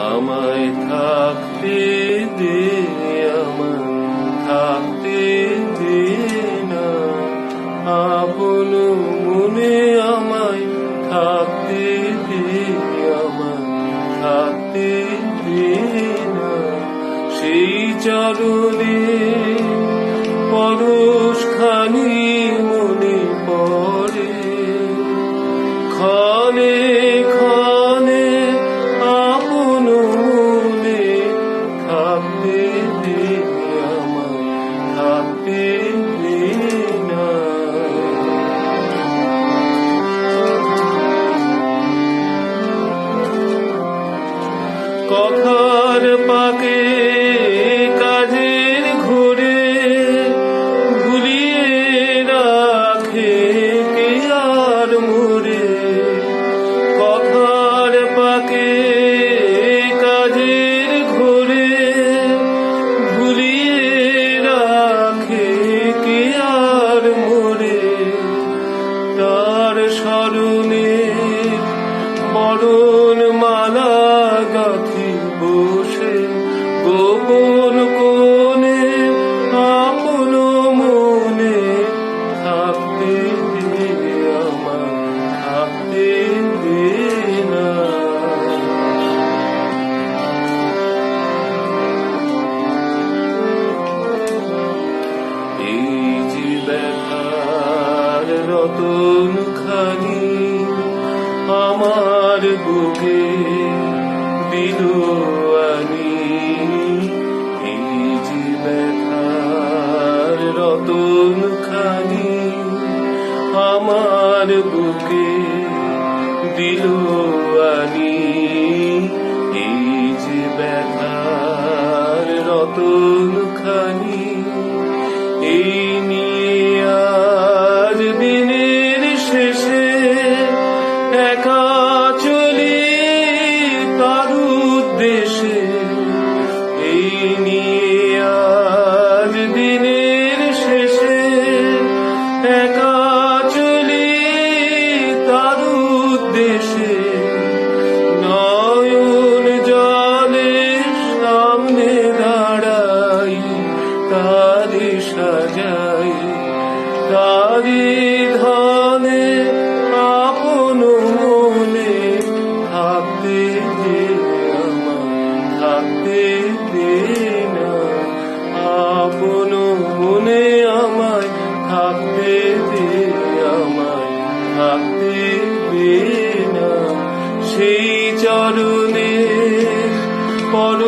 আমায় থাকতে দে, আমায় থাকতে দে না, আপন মনে আমায় থাকতে দে, আমায় থাকতে দে না। সেই চরণে পরশখানি মনে পড়ে, ক্ষণে ক্ষণে আপন মনে থাকতে দে, আমায় থাকতে দে না। কথার পাকে কাজের ঘুরে ভুলিয়ে রাখে কে আর মোরে, কথার পাকে কাজের ঘুরে ভুলিয়ে রাখে কে আর মোরে। তার স্মরণে বরণ মালা গাঁথি বসে গোপন কোণে, আপন মনে থাকতে দে, আমায় থাকতে দে না। এই যে ব্যথার রতন খানি আমার বুকে বিলোয়ানি, এই যে ব্যথার রতন খানি আমার বুকে বিলোয়ানি, এই যে ব্যথার রতন খানি। এই নিয়ে আজ দিনের শেষে একা চলি তার উদ্দেশে, এই নিয়ে আজ দিনের শেষে একা চলি তার উদ্দেশে। নয়ন জলে সামনে দাঁড়াই, তারি সাজাই, তারি ধনে আপন মনে থাকতে দে, আমায় থাকতে দে না, আপন মনে আমায় থাকতে দে, আমায় থাকতে দে না। সেই চরণে পর